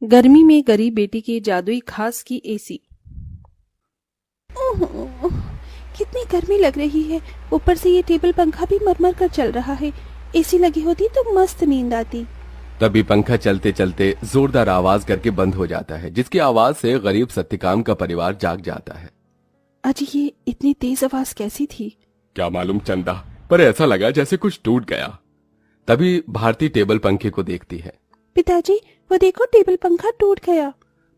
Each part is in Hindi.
गर्मी में गरीब बेटी की जादुई खास की एसी। ओह, कितनी गर्मी लग रही है। ऊपर से ये टेबल पंखा भी मरमर कर चल रहा है। एसी लगी होती तो मस्त नींद आती। तभी पंखा चलते चलते जोरदार आवाज करके बंद हो जाता है, जिसकी आवाज से गरीब सत्यकाम का परिवार जाग जाता है। अजी, ये इतनी तेज आवाज कैसी थी? क्या मालूम चंदा, पर ऐसा लगा जैसे कुछ टूट गया। तभी भारती टेबल पंखे को देखती है। पिताजी, वो देखो, टेबल पंखा टूट गया।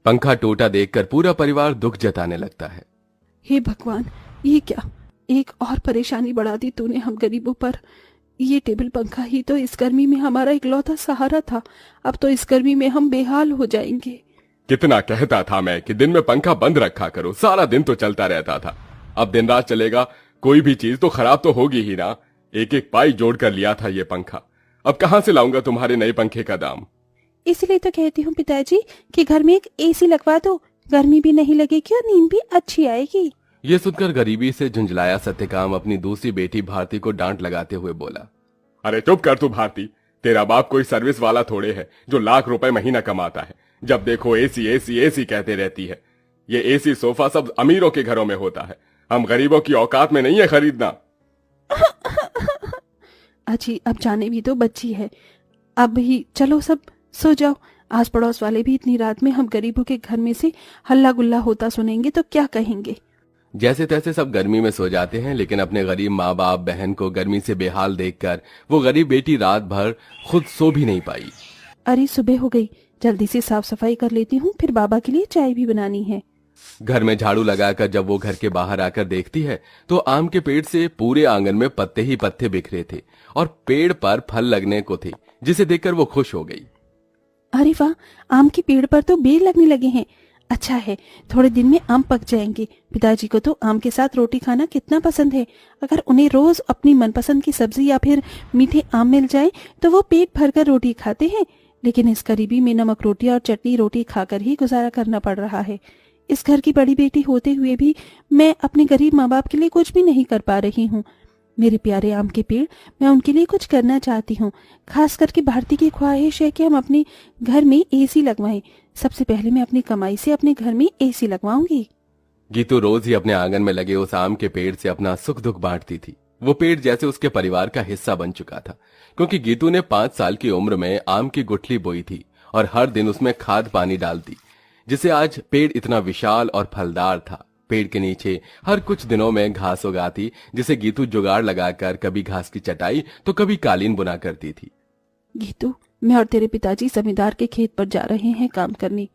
पंखा टूटा देखकर पूरा परिवार दुख जताने लगता है। हे भगवान, ये क्या, एक और परेशानी बढ़ा दी तूने हम गरीबों पर। ये टेबल पंखा ही तो इस गर्मी में हमारा इकलौता सहारा था। अब तो इस गर्मी में हम बेहाल हो जाएंगे। कितना कहता था मैं कि दिन में पंखा बंद रखा करो, सारा दिन तो चलता रहता था। अब दिन रात चलेगा, कोई भी चीज तो खराब तो होगी ही ना। एक एक पाई जोड़ कर लिया था ये पंखा, अब कहां से लाऊंगा तुम्हारे नए पंखे का दाम। इसलिए तो कहती हूँ पिताजी कि घर में एक एसी लगवा दो। गर्मी भी नहीं लगेगी और नींद भी अच्छी आएगी। ये सुनकर गरीबी से झुंझलाया सत्यकाम अपनी दूसरी बेटी भारती को डांट लगाते हुए बोला, अरे चुप कर तू भारती, तेरा बाप कोई सर्विस वाला थोड़े है जो लाख रुपए महीना कमाता है। जब देखो एसी एसी एसी कहते रहती है। ये एसी सोफा सब अमीरों के घरों में होता है, हम गरीबों की औकात में नहीं है खरीदना। अजी, अब जाने भी तो बच्ची है। अब ही चलो सब सो जाओ। आस पड़ोस वाले भी इतनी रात में हम गरीबों के घर में से हल्ला गुल्ला होता सुनेंगे तो क्या कहेंगे। जैसे तैसे सब गर्मी में सो जाते हैं, लेकिन अपने गरीब माँ बाप बहन को गर्मी से बेहाल देखकर वो गरीब बेटी रात भर खुद सो भी नहीं पाई। अरे सुबह हो गई, जल्दी से साफ सफाई कर लेती हूँ, फिर बाबा के लिए चाय भी बनानी है। घर में झाड़ू लगाकर जब वो घर के बाहर आकर देखती है तो आम के पेड़ से पूरे आंगन में पत्ते ही पत्ते बिखरे थे और पेड़ पर फल लगने को थे, जिसे देखकर वो खुश हो गई। अरे वाह, आम के पेड़ पर तो बेर लगने लगे हैं। अच्छा है, थोड़े दिन में आम पक जाएंगे। पिताजी को तो आम के साथ रोटी खाना कितना पसंद है। अगर उन्हें रोज अपनी मनपसंद की सब्जी या फिर मीठे आम मिल जाए तो वो पेट भरकर रोटी खाते हैं। लेकिन इस गरीबी में नमक रोटी और चटनी रोटी खाकर ही गुजारा करना पड़ रहा है। इस घर की बड़ी बेटी होते हुए भी मैं अपने गरीब माँ बाप के लिए कुछ भी नहीं कर पा रही हूँ। मेरे प्यारे आम के पेड़, मैं उनके लिए कुछ करना चाहती हूँ। खास करके भारती की ख्वाहिश है कि हम अपने घर में एसी लगवाएं। सबसे पहले मैं अपनी कमाई से अपने घर में एसी लगवाऊंगी। गीतू रोज ही अपने आंगन में लगे उस आम के पेड़ से अपना सुख दुख बांटती थी। वो पेड़ जैसे उसके परिवार का हिस्सा बन चुका था, क्योंकि गीतू ने 5 साल की उम्र में आम की गुठली बोई थी और हर दिन उसमें खाद पानी डालती, जिससे आज पेड़ इतना विशाल और फलदार था। पेड़ के नीचे हर कुछ दिनों में घास उगाती, जिसे गीतू जुगाड़ लगाकर कभी घास की चटाई तो कभी कालीन बुना करती थी। गीतू, मैं और तेरे पिताजी जमींदार के खेत पर जा रहे हैं काम करने।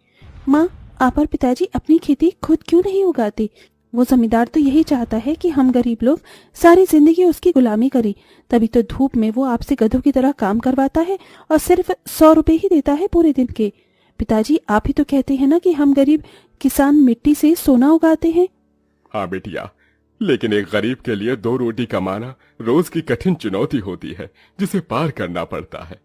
माँ, आप और पिताजी अपनी खेती खुद क्यों नहीं उगाते? वो जमींदार तो यही चाहता है कि हम गरीब लोग सारी जिंदगी उसकी गुलामी करें। तभी तो धूप में वो आपसे गधों की तरह काम करवाता है और सिर्फ 100 रुपए ही देता है पूरे दिन के। पिताजी, आप ही तो कहते हैं ना कि हम गरीब किसान मिट्टी से सोना उगाते हैं। हाँ बेटिया, लेकिन एक गरीब के लिए 2 रोटी कमाना रोज की कठिन चुनौती होती है, जिसे पार करना पड़ता है।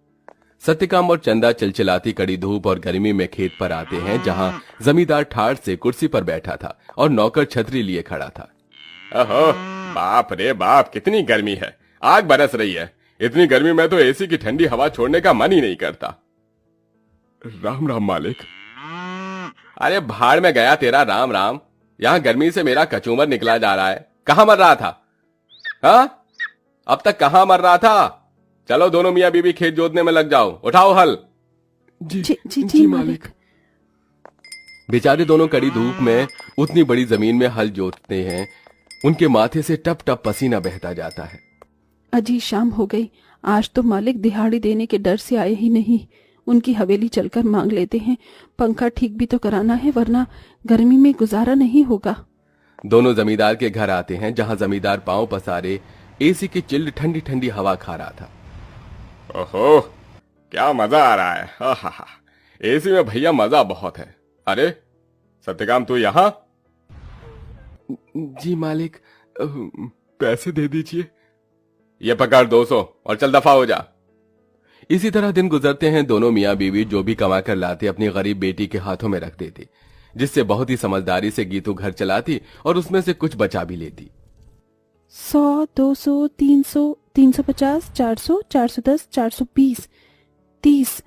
सत्यकाम और चंदा चिलचिलाती कड़ी धूप और गर्मी में खेत पर आते हैं, जहां जमींदार ठाठ से कुर्सी पर बैठा था और नौकर छतरी लिए खड़ा था। ओहो, बाप रे बाप, कितनी गर्मी है, आग बरस रही है। इतनी गर्मी में तो एसी की ठंडी हवा छोड़ने का मन ही नहीं करता। राम राम मालिक। अरे भाड़ में गया तेरा राम राम, यहाँ गर्मी से मेरा कचूमर निकला जा रहा है। कहाँ मर रहा था? हाँ, अब तक कहाँ मर रहा था? चलो दोनों मियाँ बीबी खेत जोतने में लग जाओ, उठाओ हल। जी मालिक। बेचारे दोनों कड़ी धूप में उतनी बड़ी जमीन में हल जोतते हैं, उनके माथे से टप टप पसीना बहता जाता है। अजी, शाम हो गई। आज तो मालिक दिहाड़ी देने के डर से आए ही नहीं। उनकी हवेली चलकर मांग लेते हैं। पंखा ठीक भी तो कराना है, वरना गर्मी में गुजारा नहीं होगा। दोनों जमींदार के घर आते हैं, जहां जमींदार पांव पसारे एसी की चिल्ड ठंडी ठंडी हवा खा रहा था। ओहो, क्या मजा आ रहा है। हा, एसी में भैया मजा बहुत है। अरे सत्यकाम, तू यहाँ? जी मालिक, पैसे दे दीजिए। ये पकड़ 200 और चल दफा हो जा। इसी तरह दिन गुजरते हैं। दोनों मियाँ बीवी जो भी कमा कर लाते अपनी गरीब बेटी के हाथों में रख देते, जिससे बहुत ही समझदारी से गीतू घर चलाती और उसमें से कुछ बचा भी लेती। 100, 200, 300, 350, 400, 410, 420, 30,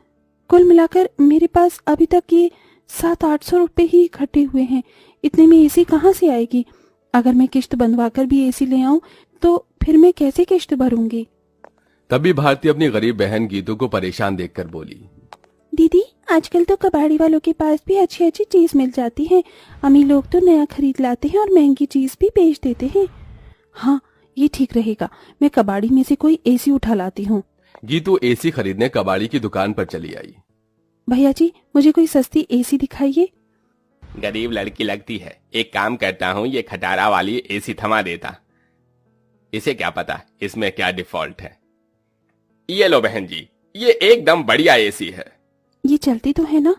कुल मिलाकर मेरे पास अभी तक ये 700-800 रुपए ही इकट्ठे हुए हैं। इतने में एसी कहाँ से आएगी? अगर मैं किश्त बंधवाकर भी एसी ले आऊं तो फिर मैं कैसे किश्त भरूंगी? तभी भारती अपनी गरीब बहन गीतू को परेशान देखकर बोली, दीदी, आजकल तो कबाड़ी वालों के पास भी अच्छी अच्छी चीज मिल जाती है। अमीर लोग तो नया खरीद लाते हैं और महंगी चीज भी बेच देते हैं। हाँ, ये ठीक रहेगा। मैं कबाड़ी में से कोई एसी उठा लाती हूँ। गीतू एसी खरीदने कबाड़ी की दुकान पर चली आई। भैया जी, मुझे कोई सस्ती एसी दिखाइए। गरीब लड़की लगती है, एक काम करता हूँ, ये खटारा वाली एसी थमा देता। इसे क्या पता इसमें क्या डिफॉल्ट है। ये लो बहन जी, ये एकदम बढ़िया एसी है। ये चलती तो है ना?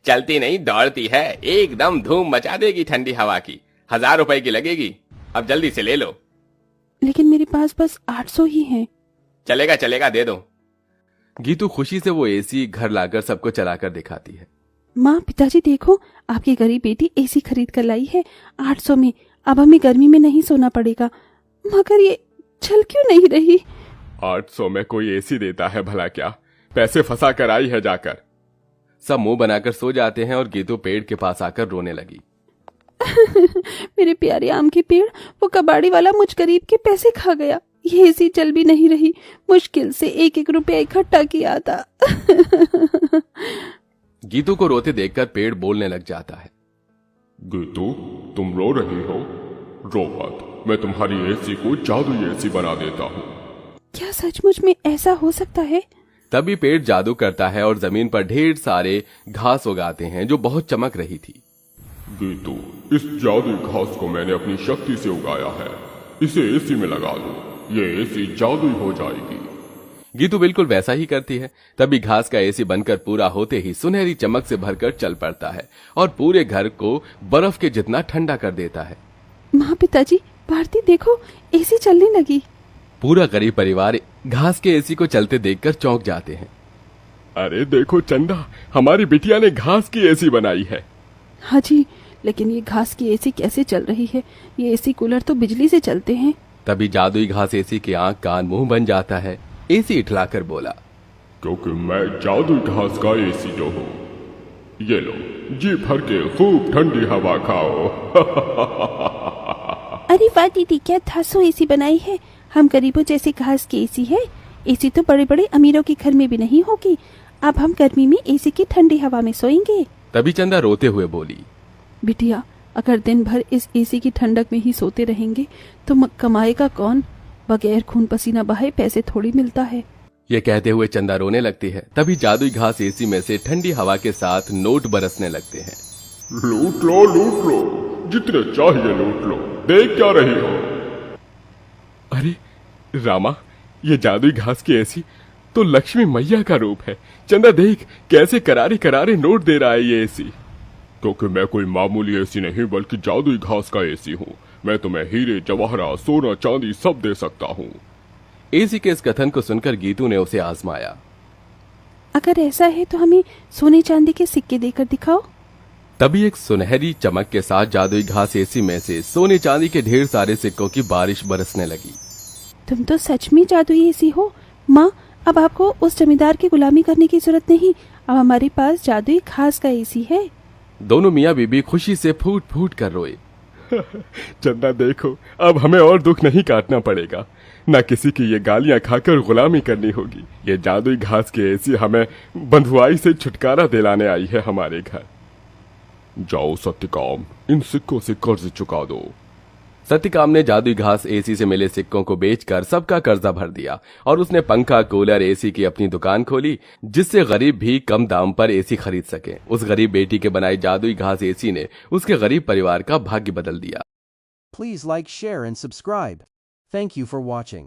चलती नहीं, दौड़ती है। एकदम धूम मचा देगी ठंडी हवा की। 1000 रुपए की लगेगी। अब जल्दी से ले लो। लेकिन मेरे पास बस 800 ही हैं। चलेगा चलेगा, दे दो। गीतू खुशी से वो एसी घर लाकर सबको चलाकर दिखाती है। माँ, पिताजी देखो, आपकी गरीब बेटी एसी खरीद कर लाई है 800 में। अब हमें गर्मी में नहीं सोना पड़ेगा। मगर ये चल क्यों नहीं रही? 800 में कोई एसी देता है भला क्या? पैसे फंसा कर आई है जाकर। सब मुंह बनाकर सो जाते हैं और गीतू पेड़ के पास आकर रोने लगी। मेरे प्यारे आम के पेड़, वो कबाड़ी वाला मुझ गरीब के पैसे खा गया। ये एसी चल भी नहीं रही। मुश्किल से 1-1 रुपया इकट्ठा किया था। गीतू को रोते देखकर पेड़ बोलने लग जाता है। गीतू, तुम रो रही हो? रो मत, मैं तुम्हारी एसी को जादुई एसी बना देता हूँ। क्या सचमुच में ऐसा हो सकता है? तभी पेड़ जादू करता है और जमीन पर ढेर सारे घास उगाते हैं जो बहुत चमक रही थी। गीतू, इस जादुई घास को मैंने अपनी शक्ति से उगाया है। इसे एसी में लगा दो, ये एसी जादुई हो जाएगी। गीतू बिल्कुल वैसा ही करती है। तभी घास का एसी बनकर पूरा होते ही सुनहरी चमक से भरकर चल पड़ता है और पूरे घर को बर्फ के जितना ठंडा कर देता है। माँ, पिताजी, भारती देखो, एसी चलने लगी। पूरा गरीब परिवार घास के एसी को चलते देखकर चौंक जाते हैं। अरे देखो चंदा, हमारी बिटिया ने घास की एसी बनाई है। हाँ जी, लेकिन ये घास की एसी कैसे चल रही है? ये एसी कूलर तो बिजली से चलते हैं। तभी जादुई घास एसी के आंख कान मुंह बन जाता है। एसी इठलाकर बोला, क्योंकि मैं जादुई घास का एसी जो हूँ। ये लो, जी भर के खूब ठंडी हवा खाओ। अरे वाह दीदी, क्या धांसू एसी बनाई है। हम गरीबों जैसे घास की एसी है। एसी तो बड़े बड़े अमीरों के घर में भी नहीं होगी। अब हम गर्मी में एसी की ठंडी हवा में सोएंगे। तभी चंदा रोते हुए बोली, बिटिया, अगर दिन भर इस एसी की ठंडक में ही सोते रहेंगे तो कमाएगा कौन? बगैर खून पसीना बहाए पैसे थोड़ी मिलता है। ये कहते हुए चंदा रोने लगती है। तभी जादुई घास एसी में से ठंडी हवा के साथ नोट बरसने लगते हैं। लूट लो, लूट लो, जितने चाहिए लूट लो। देख क्या रही हो? अरे रामा, ये जादुई घास की एसी तो लक्ष्मी मैया का रूप है। चंदा देख, कैसे करारे करारे नोट दे रहा है ये एसी। क्योंकि मैं कोई मामूली एसी नहीं बल्कि जादुई घास का एसी हूँ। मैं तुम्हें हीरे जवाहरा सोना चांदी सब दे सकता हूँ। एसी के इस कथन को सुनकर गीतू ने उसे आजमाया। अगर ऐसा है तो हमें सोने चांदी के सिक्के देकर दिखाओ। तभी एक सुनहरी चमक के साथ जादुई घास एसी में से सोने चांदी के ढेर सारे सिक्कों की बारिश बरसने लगी। तुम तो सच में जादुई एसी हो। माँ, अब आपको उस जमींदार की गुलामी करने की जरूरत नहीं। अब हमारे पास जादुई घास का एसी है। दोनों मियाँ बीबी खुशी से फूट फूट कर रोए। चंदा देखो, अब हमें और दुख नहीं काटना पड़ेगा। न किसी की ये गालियां खाकर गुलामी करनी होगी। ये जादुई घास की एसी हमें बंधुआई से छुटकारा दिलाने आई है हमारे घर। जाओ सत्यकाम, इन सिक्कों से कर्ज चुका दो। सत्यकाम ने जादुई घास एसी से मिले सिक्कों को बेचकर सबका कर्जा भर दिया और उसने पंखा, कूलर, एसी की अपनी दुकान खोली, जिससे गरीब भी कम दाम पर एसी खरीद सके। उस गरीब बेटी के बनाई जादुई घास एसी ने उसके गरीब परिवार का भाग्य बदल दिया। Please like, share and subscribe. Thank you for watching.